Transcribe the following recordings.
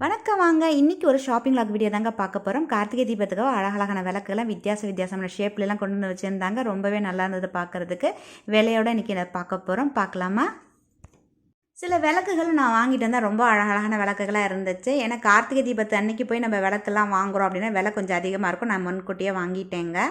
வணக்கம் வாங்க. இன்றைக்கி ஒரு ஷாப்பிங் லாக் வீடியோ தாங்க பார்க்க போகிறோம். கார்த்திகை தீபத்துக்காக அழகழகான விளக்குலாம் வித்தியாசமான ஷேப்லலாம் கொண்டு வந்து வச்சுருந்தாங்க. ரொம்பவே நல்லா இருந்தது பார்க்குறதுக்கு. விலையோடு இன்றைக்கி பார்க்க போகிறோம். பார்க்கலாமா? சில விளக்குகள் நான் வாங்கிட்டு வந்தால் ரொம்ப அழகழகான விளக்குகளாக இருந்துச்சு. ஏன்னா கார்த்திகை தீபத்து அன்றைக்கி போய் நம்ம விளக்கெல்லாம் வாங்குகிறோம் அப்படின்னா விலை கொஞ்சம் அதிகமாக இருக்கும். நான் முன்கூட்டியே வாங்கிட்டேங்க.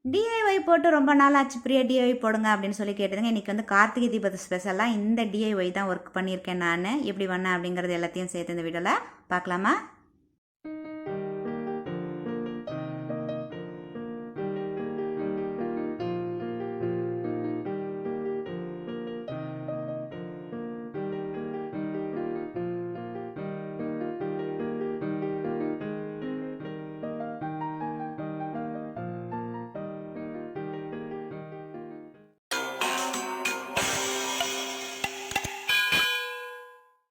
டிஐஒய் போட்டு ரொம்ப நாள் ஆச்சு, பிரியா டிஐஒய் போடுங்க அப்படின்னு சொல்லி கேட்டதுங்க. இன்றைக்கி வந்து கார்த்திகை தீபத்து ஸ்பெஷலாக இந்த டிஐஒய் தான் ஒர்க் பண்ணியிருக்கேன். நான் எப்படி பண்ணேன் அப்படிங்கிறது எல்லாத்தையும் சேர்த்து இந்த வீடியோவில் பார்க்கலாமா?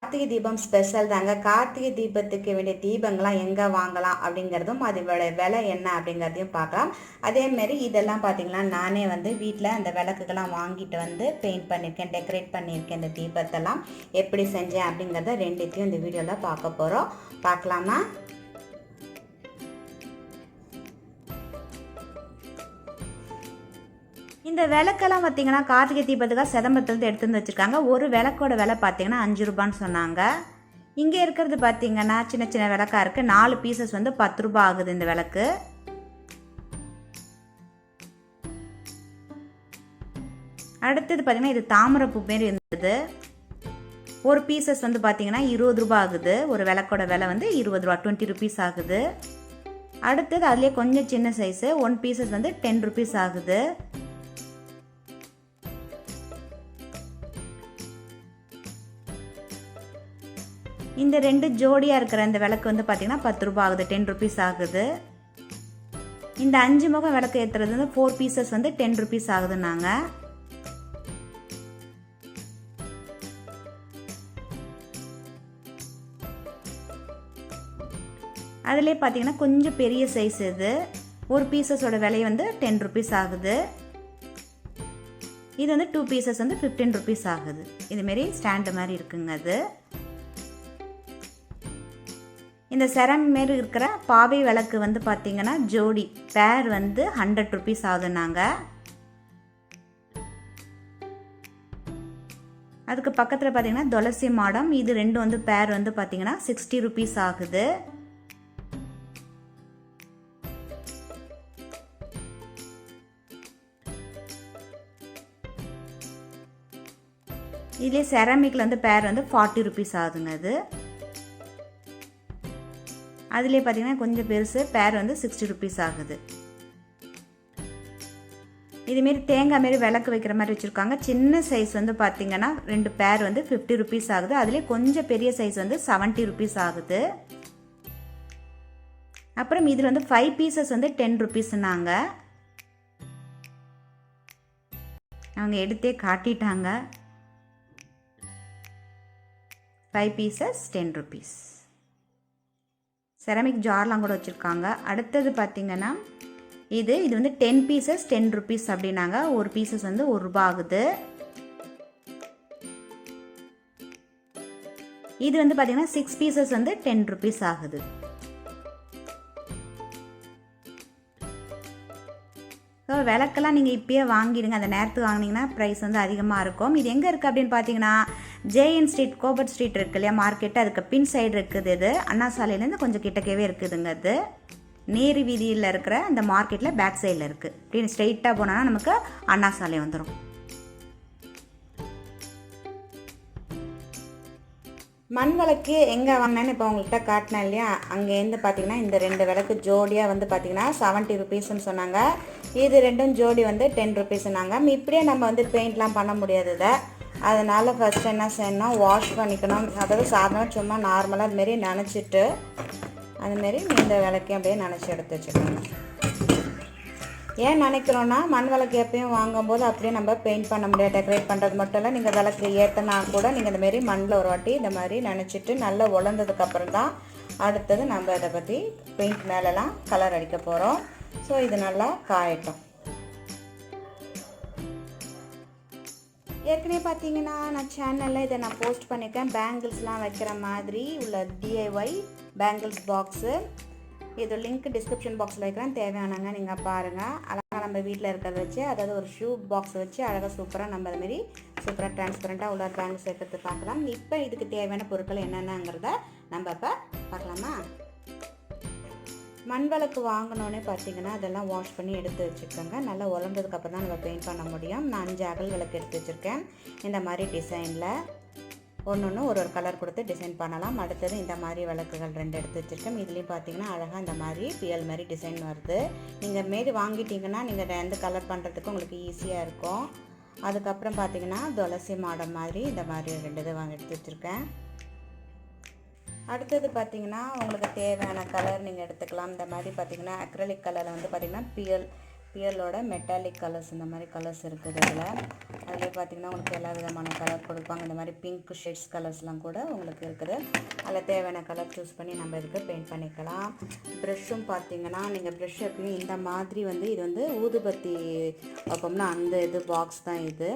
கார்த்திகை தீபம் ஸ்பெஷல் தாங்க. கார்த்திகை தீபத்துக்கு வேண்டிய தீபங்கள்லாம் எங்கே வாங்கலாம் அப்படிங்கிறதும் அதோட விலை என்ன அப்படிங்கிறதையும் பார்க்கலாம். அதேமாரி இதெல்லாம் பார்த்திங்கன்னா நானே வந்து வீட்டில் அந்த விளக்குகள்லாம் வாங்கிட்டு வந்து பெயிண்ட் பண்ணியிருக்கேன், டெக்கரேட் பண்ணியிருக்கேன். இந்த தீபத்தெல்லாம் எப்படி செஞ்சேன் அப்படிங்கிறத ரெண்டுத்தையும் இந்த வீடியோவில் பார்க்க போகிறோம். பார்க்கலாமா? இந்த விளக்கெல்லாம் பார்த்திங்கன்னா கார்த்திகை தீபத்துக்காக சிதம்பரத்துலேருந்து எடுத்து வந்து வச்சுருக்காங்க. ஒரு விளக்கோட விலை பார்த்திங்கன்னா 5 ரூபான்னு சொன்னாங்க. இங்கே இருக்கிறது பார்த்திங்கன்னா சின்ன சின்ன விளக்காக இருக்குது. 4 பீசஸ் வந்து 10 ரூபா ஆகுது இந்த விளக்கு. அடுத்தது பார்த்திங்கன்னா இது தாமரைப்பூ மாரி இருந்தது. ஒரு பீசஸ் வந்து பார்த்திங்கன்னா 20 ரூபா ஆகுது. ஒரு விளக்கோட விலை வந்து 20 ரூபா, 20 ருபீஸ் ஆகுது. அடுத்தது அதுலேயே கொஞ்சம் சின்ன சைஸு 1 பீசஸ் வந்து 10 ருபீஸ் ஆகுது. இந்த 2 ஜோடியாக இருக்கிற இந்த விளக்கு வந்து பார்த்திங்கன்னா 10 ரூபா ஆகுது, 10 ருபீஸ் ஆகுது. இந்த 5 முகம் விளக்கு ஏற்றுறது வந்து 4 பீசஸ் வந்து 10 ருபீஸ் ஆகுதுன்னாங்க. அதிலே பார்த்திங்கன்னா கொஞ்சம் பெரிய சைஸ் இது. ஒரு பீசஸோட விலை வந்து 10 ருபீஸ் ஆகுது. இது வந்து 2 பீசஸ் வந்து 15 ருபீஸ் ஆகுது. இதுமாரி ஸ்டாண்டு மாதிரி இருக்குங்க. அது இந்த செரம் மாரி இருக்கிற பாவை விளக்கு வந்து பார்த்திங்கன்னா ஜோடி பேர் வந்து 100 ருபீஸ் ஆகுதுன்னாங்க. அதுக்கு பக்கத்தில் பார்த்திங்கன்னா துளசி மாடம், இது 2 வந்து பேர் வந்து பார்த்திங்கன்னா 60 ருபீஸ் ஆகுது. இதுலேயே செராமிக்கில் வந்து பேர் வந்து 40 ருபீஸ் ஆகுதுங்க. அது அதிலே பார்த்திங்கன்னா கொஞ்சம் பெருசு பேர் வந்து 60 ருபீஸ் ஆகுது. இதுமாரி தேங்காய் மாரி விளக்கு வைக்கிற மாதிரி வச்சுருக்காங்க. சின்ன சைஸ் வந்து பார்த்திங்கன்னா 2 பேர் வந்து 50 ருபீஸ் ஆகுது. அதுலேயே கொஞ்சம் பெரிய சைஸ் வந்து 70 ருபீஸ் ஆகுது. அப்புறம் இதில் வந்து 5 பீசஸ் வந்து 10 ருபீஸ்னாங்க. அவங்க எடுத்தே காட்டிட்டாங்க. 5 பீசஸ் 10 ருபீஸ். செராமிக் ஜார்லாம் கூட வச்சுருக்காங்க. அடுத்தது பார்த்திங்கன்னா இது வந்து 10 பீசஸ் 10 ருபீஸ் அப்படின்னாங்க. ஒரு பீசஸ் வந்து 1 ரூபா ஆகுது. இது வந்து பார்த்திங்கன்னா 6 பீசஸ் வந்து 10 ருபீஸ் ஆகுது. ஸோ விளக்கெல்லாம் நீங்கள் இப்போயே வாங்கிடுங்க. அந்த நேரத்துக்கு வாங்கினீங்கன்னா ப்ரைஸ் வந்து அதிகமாக இருக்கும். இது எங்கே இருக்குது அப்படின்னு பார்த்தீங்கன்னா ஜேஎன் ஸ்ட்ரீட், கோபர் ஸ்ட்ரீட் இருக்கு இல்லையா மார்க்கெட்டு, அதுக்கு பின் சைடு இருக்குது. இது அண்ணா சாலையிலேருந்து கொஞ்சம் கிட்டக்கவே இருக்குதுங்க. அது நேரு வீதியில் இருக்கிற அந்த மார்க்கெட்டில் பேக் சைடில் இருக்குது. அப்படின்னு ஸ்ட்ரெயிட்டாக போனோன்னா நமக்கு அண்ணா சாலை வந்துடும். மண் விளக்கு எங்கே வாங்கினேன்னு இப்போ உங்கள்கிட்ட காட்டினேன் இல்லையா, அங்கேருந்து பார்த்தீங்கன்னா இந்த 2 விளக்கு ஜோடியாக வந்து பார்த்திங்கன்னா 70 ருபீஸ்ன்னு சொன்னாங்க. இது 2 ஜோடி வந்து 10 ருபீஸ்னாங்க. இப்படியே நம்ம வந்து பெயிண்ட்லாம் பண்ண முடியாது இதை. அதனால் ஃபஸ்ட்டு என்ன செய்யணும், வாஷ் பண்ணிக்கணும். அதாவது சாதாரணமாக சும்மா நார்மலாக அதுமாரி நினச்சிட்டு அதுமாரி இந்த விளக்கையும் அப்படியே நினச்சி எடுத்து வச்சுக்கணும். ஏன் நினைக்கிறோன்னா மண் விளக்கு எப்பயும் வாங்கும்போது அப்படியே நம்ம பெயிண்ட் பண்ண முடியாது. டெக்கரேட் பண்ணுறது மட்டும் இல்லை, நீங்கள் விளக்கு ஏற்றினா கூட நீங்கள் இந்தமாரி மண்ணில் ஒரு வாட்டி இந்த மாதிரி நினச்சிட்டு நல்லா உலர்ந்ததுக்கப்புறம் தான் அடுத்தது நம்ம இதை பற்றி பெயிண்ட் மேலெலாம் கலர் அடிக்க போகிறோம். ஸோ இது நல்லா காயட்டும். ஏற்கனவே பார்த்தீங்கன்னா நான் சேனலில் இதை நான் போஸ்ட் பண்ணியிருக்கேன். பேங்கிள்ஸ்லாம் வைக்கிற மாதிரி உள்ள டிஐஒய் பேங்கிள்ஸ் பாக்ஸு. இது லிங்க் டிஸ்கிரிப்ஷன் பாக்ஸில் வைக்கிறேன், தேவையானங்க நீங்கள் பாருங்கள். அழகாக நம்ம வீட்டில் இருக்கிறத வச்சு, அதாவது ஒரு ஷூ பாக்ஸ் வச்சு அழகாக சூப்பராக நம்ம அதுமாரி சூப்பராக டிரான்ஸ்பரண்ட்டாக உள்ள பேங்கிள்ஸ் வைக்கிறது பார்க்கலாம். இப்போ இதுக்கு தேவையான பொருட்கள் என்னென்னங்கிறத நம்ம இப்போ பார்க்கலாமா? மண் விளக்கு வாங்கினோன்னே பார்த்தீங்கன்னா அதெல்லாம் வாஷ் பண்ணி எடுத்து வச்சுக்கோங்க. நல்லா உலர்ந்ததுக்கப்புறம் தான் நம்ம பெயிண்ட் பண்ண முடியும். நான் 5 அகல் விளக்கு எடுத்து வச்சுருக்கேன். இந்த மாதிரி டிசைனில் ஒன்று ஒரு கலர் கொடுத்து டிசைன் பண்ணலாம். அடுத்தது இந்த மாதிரி விளக்குகள் 2 எடுத்து வச்சுருக்கேன். இதுலேயும் பார்த்தீங்கன்னா அழகாக இந்த மாதிரி பிஎல் மாதிரி டிசைன் வருது. நீங்கள் மாரி வாங்கிட்டீங்கன்னா நீங்கள் எந்த கலர் பண்ணுறதுக்கு உங்களுக்கு ஈஸியாக இருக்கும். அதுக்கப்புறம் பார்த்தீங்கன்னா துளசி மாடம் மாதிரி இந்த மாதிரி 2 இது எடுத்து வச்சுருக்கேன். அடுத்தது பார்த்திங்கன்னா உங்களுக்கு தேவையான கலர் நீங்கள் எடுத்துக்கலாம். இந்த மாதிரி பார்த்திங்கன்னா அக்ரலிக் கலரில் வந்து பார்த்திங்கன்னா பியலோட மெட்டாலிக் கலர்ஸ் இந்த மாதிரி கலர்ஸ் இருக்குது. அதில் பார்த்திங்கன்னா உங்களுக்கு எல்லா விதமான கலர் கொடுப்பாங்க. இந்த மாதிரி பிங்க் ஷேட்ஸ் கலர்ஸ்லாம் கூட உங்களுக்கு இருக்குது. அதில் தேவையான கலர் சூஸ் பண்ணி நம்ம இதுக்கு பெயிண்ட் பண்ணிக்கலாம். ப்ரெஷ்ஷும் பார்த்திங்கன்னா நீங்கள் ப்ரெஷ் எப்பயும் இந்த மாதிரி வந்து இது வந்து ஊதுபத்தி வைப்போம்னா அந்த இது பாக்ஸ் தான் இது.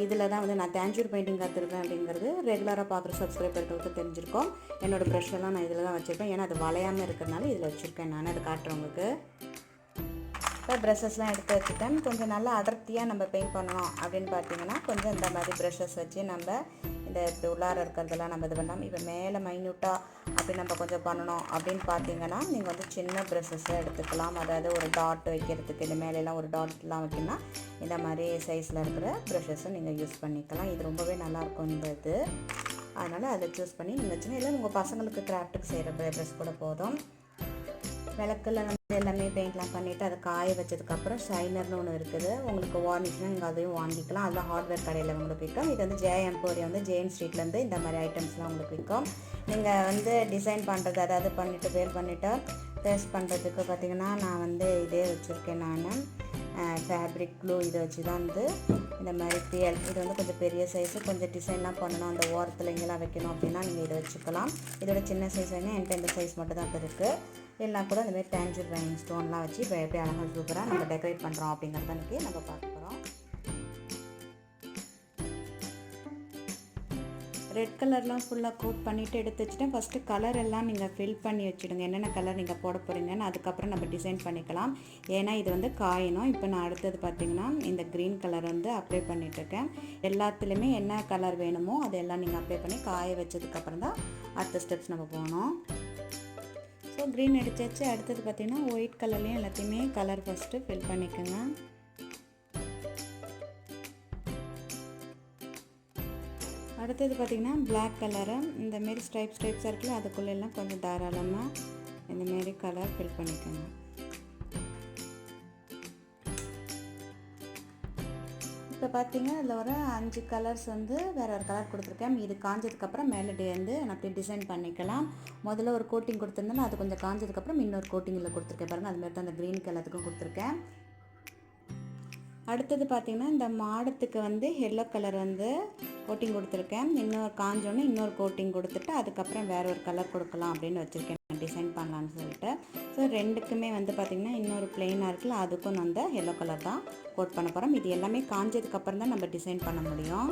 இதில் தான் வந்து நான் தேஞ்சூர் பெயிண்டிங் கற்றுருக்கேன் அப்படிங்கிறது ரெகுலராக பார்க்குற சப்ஸ்கிரைபர்களுக்கு தெரிஞ்சிருக்கோம். என்னோடய ப்ரெஷ்ஷெல்லாம் நான் இதில் தான் வச்சுருப்பேன். ஏன்னா அது வளையாமல் இருக்கிறதுனால இதில் வச்சுருக்கேன். நான் அதை காட்டுறவங்களுக்கு இப்போ ப்ரஷஸ்லாம் எடுத்து வச்சுட்டேன். கொஞ்சம் நல்லா அடர்த்தியாக நம்ம பெயிண்ட் பண்ணணும் அப்படின்னு பார்த்தீங்கன்னா கொஞ்சம் இந்த மாதிரி ப்ரஷஸ் வச்சு நம்ம இந்த இப்படி உள்ளார இருக்கிறதெல்லாம் நம்ம இது பண்ணலாம். இப்போ மேலே மைன்யூட்டாக அப்படி நம்ம கொஞ்சம் பண்ணணும் அப்படின்னு பார்த்தீங்கன்னா நீங்கள் வந்து சின்ன ப்ரஷஸை எடுத்துக்கலாம். அதாவது ஒரு டாட் வைக்கிறதுக்கு இந்த மேலெல்லாம் ஒரு டாட்லாம் வைக்கணும்னா இந்த மாதிரி சைஸில் இருக்கிற ப்ரஷஸை நீங்கள் யூஸ் பண்ணிக்கலாம். இது ரொம்பவே நல்லாயிருக்கும் இந்த இது. அதனால் அதை சூஸ் பண்ணி நீங்கள் வச்சுன்னா இல்லை உங்கள் பசங்களுக்கு கிராஃப்ட்டுக்கு செய்கிற ப்ரஷ் கூட போதும். விளக்கில் வந்து எல்லாமே பெயிண்ட்லாம் பண்ணிவிட்டு அதை காய வச்சதுக்கப்புறம் ஷைனர்னு ஒன்று இருக்குது. உங்களுக்கு வார்னிஷ்னால் நீங்கள் அதையும் வாங்கிக்கலாம். அதெல்லாம் ஹார்ட்வேர் கடையில் உங்களுக்கு விற்கும். இது வந்து ஜே எம்போரியம் வந்து ஜெயின் ஸ்ட்ரீட்லேருந்து இந்த மாதிரி ஐட்டம்ஸ்லாம் உங்களுக்கு விற்கும். நீங்கள் வந்து டிசைன் பண்ணுறது அதாவது பண்ணிவிட்டு பேர் பண்ணிவிட்டு பேஸ்ட் பண்ணுறதுக்கு பார்த்திங்கன்னா நான் வந்து இதே வச்சுருக்கேன். நான் ஃபேப்ரிக் க்ளூ இதை வச்சு தான் வந்து இந்த மாதிரி பிஎல் இது வந்து கொஞ்சம் பெரிய சைஸு கொஞ்சம் டிசைன்லாம் பண்ணணும். அந்த ஓரத்தில் இங்கெல்லாம் வைக்கணும் அப்படின்னா நீங்கள் இதை வச்சுக்கலாம். இதோட சின்ன சைஸ் வேணும். என்கிட்ட இந்த சைஸ் மட்டும் தான் இருக்குது. எல்லாம் கூட இந்தமாதிரி டேஞ்சர் ரைன் ஸ்டோன்லாம் வச்சு இப்போ எப்படி அழகாக சூப்பராக நம்ம டெக்கரேட் பண்ணுறோம் அப்படிங்கிறத இன்றைக்கி நம்ம பார்க்க போகிறோம். ரெட் கலர்லாம் ஃபுல்லாக கோட் பண்ணிவிட்டு எடுத்து வச்சுட்டேன். ஃபஸ்ட்டு கலர் எல்லாம் நீங்கள் ஃபில் பண்ணி வச்சுடுங்க. என்னென்ன கலர் நீங்கள் போட போகிறீங்கன்னு அதுக்கப்புறம் நம்ம டிசைன் பண்ணிக்கலாம். ஏன்னா இது வந்து காயணும். இப்போ நான் அடுத்தது பார்த்திங்கன்னா இந்த க்ரீன் கலர் வந்து அப்ளை பண்ணிகிட்ருக்கேன். எல்லாத்துலேயுமே என்ன கலர் வேணுமோ அதெல்லாம் நீங்கள் அப்ளை பண்ணி காய வச்சதுக்கப்புறம் தான் அடுத்த ஸ்டெப்ஸ் நம்ம போகணும். ஸோ க்ரீன் அடிச்சாச்சு. அடுத்தது பார்த்திங்கன்னா ஒயிட் கலர்லேயும் எல்லாத்தையுமே கலர் ஃபஸ்ட்டு ஃபில் பண்ணிக்கோங்க. அடுத்தது பார்த்திங்கன்னா பிளாக் கலரை இந்தமாரி ஸ்ட்ரைப்ஸாக இருக்குல்ல அதுக்குள்ளெல்லாம் கொஞ்சம் தாராளமாக இந்தமாரி கலர் ஃபில் பண்ணிக்கோங்க. இப்போ பார்த்திங்கன்னா அதில் ஒரு 5 கலர்ஸ் வந்து வேறு ஒரு கலர் கொடுத்துருக்கேன். இது காஞ்சதுக்கப்புறம் மேலே வந்து அப்படியே டிசைன் பண்ணிக்கலாம். முதல்ல ஒரு கோட்டிங் கொடுத்துருந்தேன்னா அது கொஞ்சம் காஞ்சதுக்கப்புறம் இன்னொரு கோட்டிங்கில் கொடுத்துருக்கேன் பாருங்கள். அதுமாதிரி தான் அந்த க்ரீன் கலருக்கும் கொடுத்துருக்கேன். அடுத்தது பார்த்திங்கன்னா இந்த மாடத்துக்கு வந்து எல்லோ கலர் வந்து கோட்டிங் கொடுத்துருக்கேன். இன்னொரு காஞ்சோன்னு இன்னொரு கோட்டிங் கொடுத்துட்டு அதுக்கப்புறம் வேறு ஒரு கலர் கொடுக்கலாம் அப்படின்னு வச்சுருக்கேன் டிசைன் பண்ணலான்னு சொல்லிட்டு. ஸோ ரெண்டுக்குமே வந்து பார்த்திங்கன்னா இன்னொரு பிளெயினாக இருக்குல்ல அதுக்கும் நான் அந்த எல்லோ கலர் தான் கோட் பண்ண போகிறோம். இது எல்லாமே காஞ்சதுக்கப்புறம் தான் நம்ம டிசைன் பண்ண முடியும்.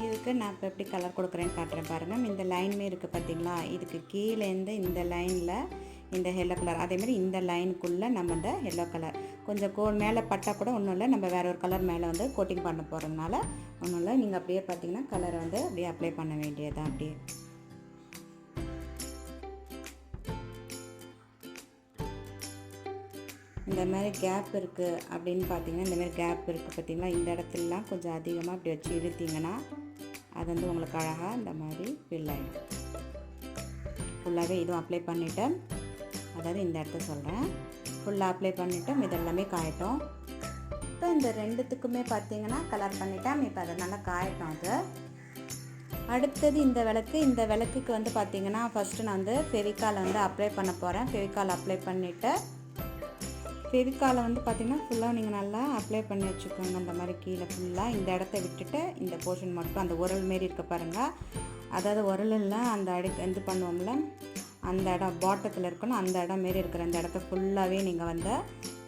இதுக்கு நான் இப்போ எப்படி கலர் கொடுக்குறேன்னு காட்டுறேன் பாருங்கள். இந்த லைனுமே இருக்குது பார்த்திங்களா, இதுக்கு கீழேருந்து இந்த லைனில் இந்த எல்லோ கலர் அதேமாதிரி இந்த லைனுக்குள்ளே நம்ம இந்த எல்லோ கலர் கொஞ்சம் மேலே பட்டா கூட ஒன்றும் இல்லை. நம்ம வேறு ஒரு கலர் மேலே வந்து கோட்டிங் பண்ண போகிறதுனால ஒன்றும் இல்லை. நீங்கள் அப்படியே பார்த்திங்கன்னா கலரை வந்து அப்படியே அப்ளை பண்ண வேண்டியதான். அப்படியே இந்த மாதிரி கேப் இருக்குது அப்படின்னு பார்த்தீங்கன்னா இந்தமாதிரி கேப் இருக்குது பார்த்திங்களா, இந்த இடத்துலலாம் கொஞ்சம் அதிகமாக அப்படி வச்சு இழுத்திங்கன்னா அது வந்து உங்களுக்கு அழகாக இந்த மாதிரி ஃபில் ஆகிடும். ஃபுல்லாகவே இதுவும் அப்ளை பண்ணிவிட்டேன். அதாவது இந்த இடத்த சொல்கிறேன். ஃபுல்லாக அப்ளை பண்ணிவிட்டோம். இதெல்லாமே காயட்டும். இப்போ இந்த ரெண்டுத்துக்குமே பார்த்திங்கன்னா கலர் பண்ணிட்டேன். இப்போ அதை நல்லா காயட்டும். அது அடுத்தது இந்த விளக்குக்கு வந்து பார்த்திங்கன்னா ஃபஸ்ட்டு நான் வந்து ஃபெவிகாலை வந்து அப்ளை பண்ண போகிறேன். ஃபெவிகால் அப்ளை பண்ணிவிட்டு ஃபெவிகாலை வந்து பார்த்திங்கன்னா ஃபுல்லாக நீங்கள் நல்லா அப்ளை பண்ணி வச்சுக்கோங்க. அந்த மாதிரி கீழே ஃபுல்லாக இந்த இடத்த விட்டுட்டு இந்த போர்ஷன் மட்டும் அந்த உரல் மாரி இருக்க பாருங்கள். அதாவது உரலில் அந்த இது பண்ணுவோம்ல அந்த இடம் பாட்டத்தில் இருக்கணும். அந்த இடம் மாரி இருக்கிற அந்த இடத்த ஃபுல்லாகவே நீங்கள் வந்து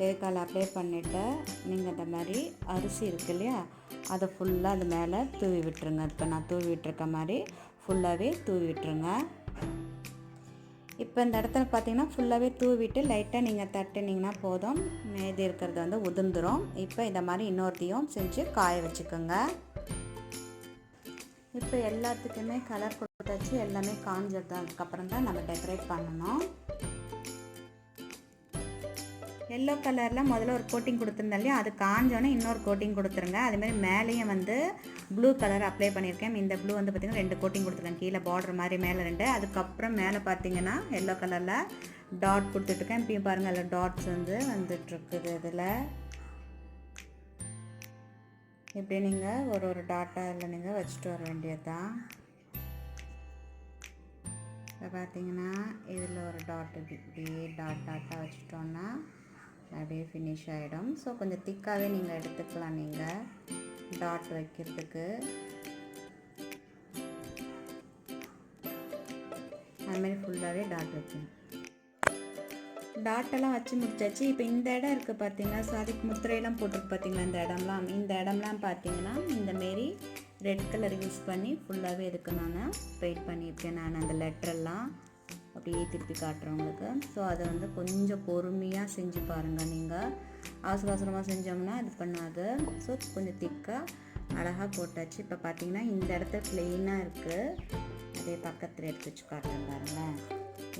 ஃபெவிகால் அப்ளை பண்ணிவிட்டு நீங்கள் இந்த மாதிரி அரிசி இருக்கு இல்லையா, அதை ஃபுல்லாக அது மேலே தூவி விட்டுருங்க. இப்போ நான் தூவி விட்டுருக்க மாதிரி ஃபுல்லாகவே தூவி விட்டுருங்க. இப்போ இந்த இடத்துல பார்த்தீங்கன்னா ஃபுல்லாகவே தூவிட்டு லைட்டாக நீங்கள் தட்டுனீங்கன்னா போதும், மீதி இருக்கிறது வந்து உதிர்ந்துடும். இப்போ இந்த மாதிரி இன்னொருத்தையும் செஞ்சு காய வச்சுக்கோங்க. இப்போ எல்லாத்துக்குமே கலர் கொடுத்தாச்சு, எல்லாமே காஞ்சதுக்கப்புறம் தான் நம்ம டெக்கரேட் பண்ணணும். எல்லோ கலரில் முதல்ல ஒரு கோட்டிங் கொடுத்துருந்தேன் இல்லையா, அது காஞ்சோன்னே இன்னொரு கோட்டிங் கொடுத்துருங்க. அதுமாதிரி மேலேயும் வந்து ப்ளூ கலர் அப்ளை பண்ணியிருக்கேன். இந்த ப்ளூ வந்து பார்த்திங்கன்னா 2 கோட்டிங் கொடுத்துருக்கேன், கீழே பார்டர் மாதிரி மேலே 2. அதுக்கப்புறம் மேலே பார்த்தீங்கன்னா எல்லோ கலரில் டாட் கொடுத்துட்ருக்கேன். இப்பயும் பாருங்கள் அதில் டாட்ஸ் வந்து வந்துட்டுருக்குது. இதில் இப்படி நீங்கள் ஒரு டாட்டாக இல்லை நீங்கள் வச்சுட்டு வர வேண்டியது தான். இப்போ பார்த்தீங்கன்னா இதில் ஒரு டாட் இப்படி டாட்டாக வச்சுட்டோன்னா அப்படியே ஃபினிஷ் ஆகிடும். ஸோ கொஞ்சம் திக்காகவே நீங்கள் எடுத்துக்கலாம் நீங்கள் டாட் வைக்கிறதுக்கு. அதுமாதிரி ஃபுல்லாகவே டாட் வைக்கணும். டாட்டெல்லாம் வச்சு முடிச்சாச்சு. இப்போ இந்த இடம் இருக்குது பார்த்தீங்கன்னா, ஸோ அதுக்கு முத்திரையெல்லாம் போட்டிருக்கு பார்த்தீங்களா, இந்த இடம்லாம் பார்த்தீங்கன்னா இந்தமாரி ரெட் கலர் யூஸ் பண்ணி ஃபுல்லாகவே இதுக்கு நான் பெயிண்ட் பண்ணியிருக்கேன். நான் அந்த லெட்டரெல்லாம் அப்படியே திருப்பி காட்டுறவங்களுக்கு. ஸோ அதை வந்து கொஞ்சம் பொறுமையாக செஞ்சு பாருங்கள். நீங்கள் அவசரமாக செஞ்சோம்னா இது பண்ணாது. ஸோ கொஞ்சம் திக்காக அழகாக போட்டாச்சு. இப்போ பார்த்தீங்கன்னா இந்த இடத்துல ப்ளெயினாக இருக்குது, அதே பக்கத்தில் எடுத்து வச்சு காட்டுறேன் பாருங்கள்.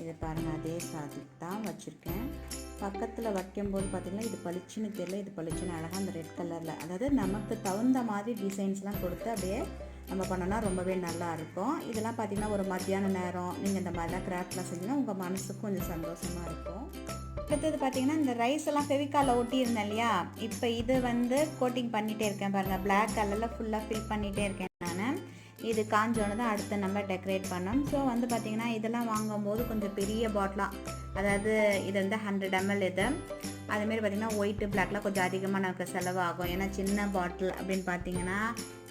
இது பாருங்கள், அதே சாதிக்கு தான் வச்சுருக்கேன். பக்கத்தில் வைக்கும்போது பார்த்திங்கன்னா இது பளிச்சுன்னு தெரியல, இது பளிச்சுன்னு அழகாக அந்த ரெட் கலரில், அதாவது நமக்கு தகுந்த மாதிரி டிசைன்ஸ்லாம் கொடுத்து அப்படியே நம்ம பண்ணோன்னா ரொம்பவே நல்லாயிருக்கும். இதெல்லாம் பார்த்திங்கன்னா ஒரு மத்தியான நேரம் நீங்கள் இந்த மாதிரிலாம் கிராஃப்ட்லாம் செஞ்சிங்கன்னா உங்கள் மனசுக்கு கொஞ்சம் சந்தோஷமாக இருக்கும். அடுத்தது பார்த்திங்கன்னா இந்த ரைஸ் எல்லாம் ஃபெவிகாலில் ஒட்டியிருந்தேன் இல்லையா, இப்போ இது வந்து கோட்டிங் பண்ணிகிட்டே இருக்கேன் பாருங்கள். பிளாக் கலரில் ஃபுல்லாக ஃபில் பண்ணிகிட்டே இருக்கேன் நான். இது காஞ்சோன்னு தான் அடுத்து நம்ம டெக்கரேட் பண்ணோம். ஸோ வந்து பார்த்திங்கன்னா இதெல்லாம் வாங்கும்போது கொஞ்சம் பெரிய பாட்டிலாக, அதாவது இது வந்து 100 ml இது. அதுமாரி பார்த்திங்கன்னா ஒயிட்டு பிளாக்லாம் கொஞ்சம் அதிகமாக நமக்கு செலவாகும். ஏன்னா சின்ன பாட்டில் அப்படின்னு பார்த்திங்கன்னா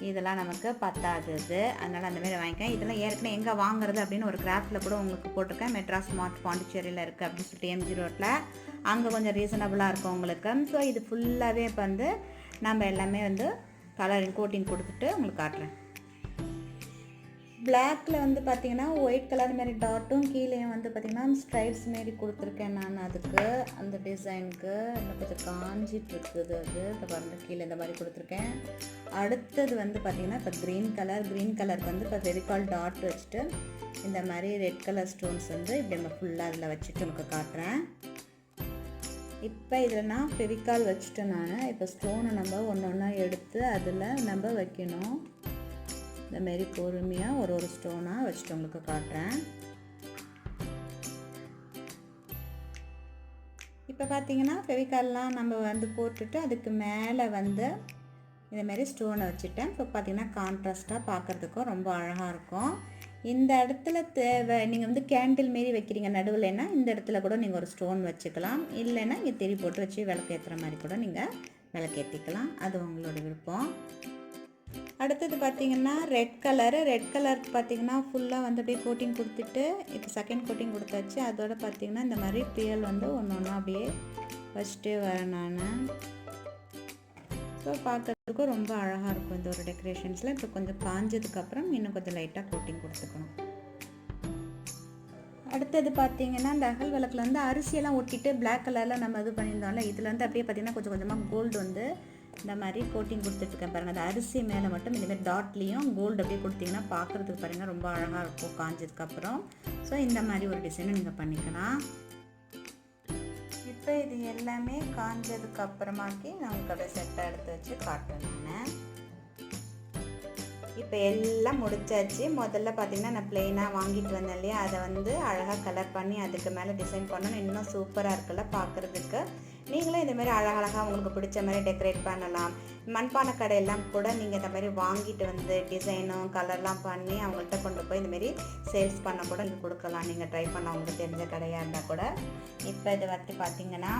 இதெல்லாம் நமக்கு பத்தாது. அதனால் அந்தமாரி வாங்கிக்கேன். இதெல்லாம் ஏற்கனவே எங்கே வாங்குறது அப்படின்னு ஒரு கிராஃப்டில் கூட உங்களுக்கு போட்டிருக்கேன். மெட்ராஸ் ஸ்மார்ட் பாண்டிச்சேரியில் இருக்குது அப்படின்னு சொல்லிட்டு MG ரோட்டில். அங்கே கொஞ்சம் ரீசனபுளாக இருக்கும் உங்களுக்கு. ஸோ இது ஃபுல்லாகவே இப்போ வந்து நம்ம எல்லாமே வந்து கலரிங் கோட்டிங் கொடுத்துட்டு உங்களுக்கு காட்டுறேன். பிளாக்கில் வந்து பார்த்திங்கன்னா ஒயிட் கலர் மாரி டாட்டும் கீழேயும் வந்து பார்த்திங்கன்னா ஸ்ட்ரைப்ஸ் மாரி கொடுத்துருக்கேன் நான். அதுக்கு அந்த டிசைனுக்கு இன்னும் கொஞ்சம் காஞ்சிட்ருக்குது. அது இந்த பாருங்க கீழே இந்த மாதிரி கொடுத்துருக்கேன். அடுத்தது வந்து பார்த்திங்கன்னா இப்போ க்ரீன் கலருக்கு வந்து இப்போ ஃபெவிகால் டாட் வச்சுட்டு இந்த மாதிரி ரெட் கலர் ஸ்டோன்ஸ் வந்து இப்படி நம்ம ஃபுல்லாக அதில் வச்சுட்டு உங்களுக்கு காட்டுறேன். இப்போ இதில் நான் ஃபெவிகால் வச்சுட்டேன் நான். இப்போ ஸ்டோனை நம்ம ஒன்று ஒன்றா எடுத்து அதில் நம்ம வைக்கணும். இந்தமாரி பொறுமையாக ஒரு ஸ்டோனாக வச்சுட்டு உங்களுக்கு காட்டுறேன். இப்போ பார்த்தீங்கன்னா ஃபெவிகால்லாம் நம்ம வந்து போட்டுட்டு அதுக்கு மேலே வந்து இதேமாரி ஸ்டோனை வச்சுட்டேன். இப்போ பார்த்தீங்கன்னா கான்ட்ராஸ்ட்டாக பார்க்குறதுக்கும் ரொம்ப அழகாக இருக்கும். இந்த இடத்துல நீங்கள் வந்து கேண்டில் மாரி வைக்கிறீங்க நடுவில்னா இந்த இடத்துல கூட நீங்கள் ஒரு ஸ்டோன் வச்சுக்கலாம். இல்லைன்னா இங்கே திரி போட்டு வச்சு விளக்கேற்றுற மாதிரி கூட நீங்கள் விளக்கேற்றிக்கலாம். அது உங்களோட விருப்பம். அடுத்தது பார்த்திங்கன்னா ரெட் கலருக்கு பார்த்திங்கன்னா ஃபுல்லாக வந்து அப்படியே கோட்டிங் கொடுத்துட்டு இப்போ செகண்ட் கோட்டிங் கொடுத்தாச்சு. அதோட பார்த்திங்கன்னா இந்த மாதிரி பியல் வந்து ஒன்று ஒன்றா அப்படியே வச்சுட்டே வரேன் நான். ஸோ பார்க்குறதுக்கும் ரொம்ப அழகாக இருக்கும் இந்த ஒரு டெக்கரேஷன்ஸில். இப்போ கொஞ்சம் காஞ்சதுக்கப்புறம் இன்னும் கொஞ்சம் லைட்டாக கோட்டிங் கொடுத்துக்கணும். அடுத்தது பார்த்திங்கன்னா இந்த அகல் விளக்கில் வந்து அரிசியெல்லாம் ஒட்டிட்டு பிளாக் கலரில் நம்ம இது பண்ணியிருந்தோம்ல, இதில் வந்து அப்படியே பார்த்திங்கன்னா கொஞ்சம் கொஞ்சமாக கோல்டு வந்து இந்த மாதிரி கோட்டிங் கொடுத்துட்ருக்கேன் பாருங்கள். அந்த அரிசி மேலே மட்டும் இந்தமாதிரி டாட்லேயும் கோல்டு அப்படியே கொடுத்திங்கன்னா பார்க்குறதுக்கு பாருங்கள் ரொம்ப அழகாக இருக்கும் காஞ்சதுக்கப்புறம். ஸோ இந்த மாதிரி ஒரு டிசைனை நீங்கள் பண்ணிக்கலாம். இப்போ இது எல்லாமே காஞ்சதுக்கப்புறமாக்கி நான் உங்களுக்கு அப்படியே செட்டாக எடுத்து வச்சு காட்டுறேன் நான். இப்போ எல்லாம் முடிச்சாச்சு. முதல்ல பார்த்திங்கன்னா நான் ப்ளெயினாக வாங்கிட்டு வந்தேன் இல்லையா, அதை வந்து அழகாக கலர் பண்ணி அதுக்கு மேலே டிசைன் பண்ணணும். இன்னும் சூப்பராக இருக்குல்ல பார்க்குறதுக்கு. நீங்களும் இதேமாரி அழகழகாக உங்களுக்கு பிடிச்ச மாதிரி டெக்கரேட் பண்ணலாம். மண்பானை கடையெல்லாம் கூட நீங்கள் இந்த மாதிரி வாங்கிட்டு வந்து டிசைனும் கலர்லாம் பண்ணி அவங்கள்ட்ட கொண்டு போய் இந்தமாரி சேல்ஸ் பண்ண கூட நீங்கள் கொடுக்கலாம். நீங்கள் ட்ரை பண்ண உங்களுக்கு தெரிஞ்ச கடையாக இருந்தால் கூட. இப்போ இது வந்து பார்த்திங்கன்னா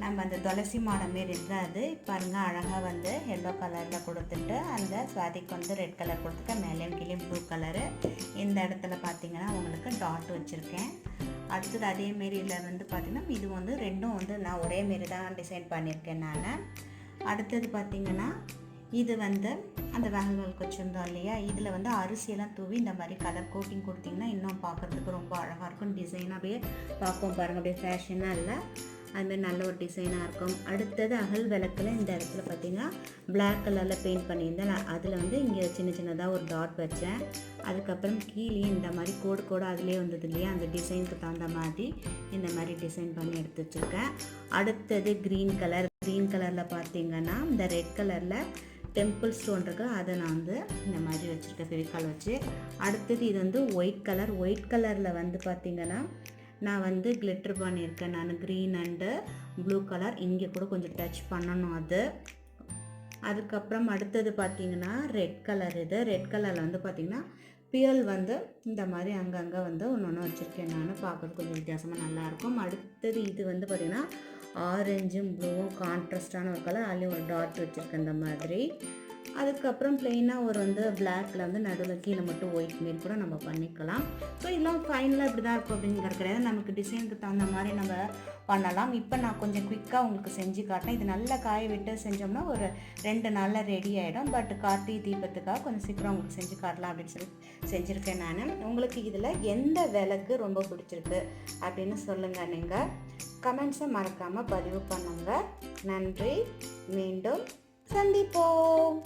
நம்ம அந்த துளசி மாடை மாரி இருந்தால் அது பாருங்கள் அழகாக வந்து எல்லோ கலரில் கொடுத்துட்டு அந்த சுவாதிக்கு வந்து ரெட் கலர் கொடுத்துட்டு மேலேயும் கீழே ப்ளூ கலரு. இந்த இடத்துல பார்த்திங்கன்னா உங்களுக்கு டாட் வச்சுருக்கேன். அடுத்தது அதேமாரி இதில் வந்து பார்த்திங்கன்னா இது வந்து ரெண்டும் வந்து நான் ஒரேமாரி தான் டிசைன் பண்ணியிருக்கேன் நான். அடுத்தது பார்த்திங்கன்னா இது வந்து அந்த வேகல்களுக்கு வச்சுருந்தோம் இல்லையா, இதில் வந்து அரிசியெல்லாம் தூவி இந்த மாதிரி கலர் கோட்டிங் கொடுத்திங்கன்னா இன்னும் பார்க்குறதுக்கு ரொம்ப அழகாக இருக்கும். டிசைனாகவே பார்ப்போம் பாருங்கள், அப்படியே ஃபேஷனாக இல்லை, அதுமாதிரி நல்ல ஒரு டிசைனாக இருக்கும். அடுத்தது அகல் விளக்கில் இந்த இடத்துல பார்த்திங்கன்னா பிளாக் கலரில் பெயிண்ட் பண்ணியிருந்தேன். நான் அதில் வந்து இங்கே சின்ன சின்னதாக ஒரு டாட் வச்சேன். அதுக்கப்புறம் கீழே இந்த மாதிரி கோடு கோடு அதிலே வந்தது இல்லையா, அந்த டிசைனுக்கு தகுந்த மாதிரி இந்த மாதிரி டிசைன் பண்ணி எடுத்து வச்சுருக்கேன். அடுத்தது க்ரீன் கலரில் பார்த்திங்கன்னா இந்த ரெட் கலரில் டெம்பிள் ஸ்டோன் இருக்குது, அதை நான் வந்து இந்த மாதிரி வச்சுருக்கேன் ஃபெவிகால் வச்சு. அடுத்தது இது வந்து ஒயிட் கலரில் வந்து பார்த்திங்கன்னா நான் வந்து கிளிட்டர் பண்ணியிருக்கேன் நான், க்ரீன் அண்டு ப்ளூ கலர், இங்கே கூட கொஞ்சம் டச் பண்ணணும் அது. அதுக்கப்புறம் அடுத்தது பார்த்திங்கன்னா ரெட் கலர். இது ரெட் கலரில் வந்து பார்த்திங்கன்னா பியல் வந்து இந்த மாதிரி அங்கங்கே வந்து ஒன்று வச்சுருக்கேன் நான், பார்க்குறது கொஞ்சம் வித்தியாசமாக நல்லாயிருக்கும். அடுத்தது இது வந்து பார்த்திங்கன்னா ஆரஞ்சும் ப்ளூவும் கான்ட்ராஸ்டான ஒரு கலர், அதுலேயும் ஒரு டாட் வச்சுருக்கேன் இந்த மாதிரி. அதுக்கப்புறம் ப்ளெயினாக ஒரு வந்து பிளாக்கில் வந்து நடுவில் கீழே மட்டும் ஒயிட் மாரி கூட நம்ம பண்ணிக்கலாம். ஸோ இதெல்லாம் ஃபைனலாக இப்படி தான் இருக்கும் அப்படிங்கிறது கிடையாது, நமக்கு டிசைனுக்கு தகுந்த மாதிரி நம்ம பண்ணலாம். இப்போ நான் கொஞ்சம் குயிக்காக உங்களுக்கு செஞ்சு காட்டினேன். இது நல்லா காய விட்டு செஞ்சோம்னா ஒரு 2 நாளில் ரெடி ஆகிடும். பட் கார்த்திகை தீபத்துக்காக கொஞ்சம் சீக்கிரம் உங்களுக்கு செஞ்சு காட்டலாம் அப்படின்னு சொல்லி செஞ்சுருக்கேன் நான். உங்களுக்கு இதில் எந்த விளக்கு ரொம்ப பிடிச்சிருக்கு அப்படின்னு சொல்லுங்கள். நீங்கள் கமெண்ட்ஸை மறக்காமல் பதிவு பண்ணுங்கள். நன்றி, மீண்டும் சந்திப்போம்.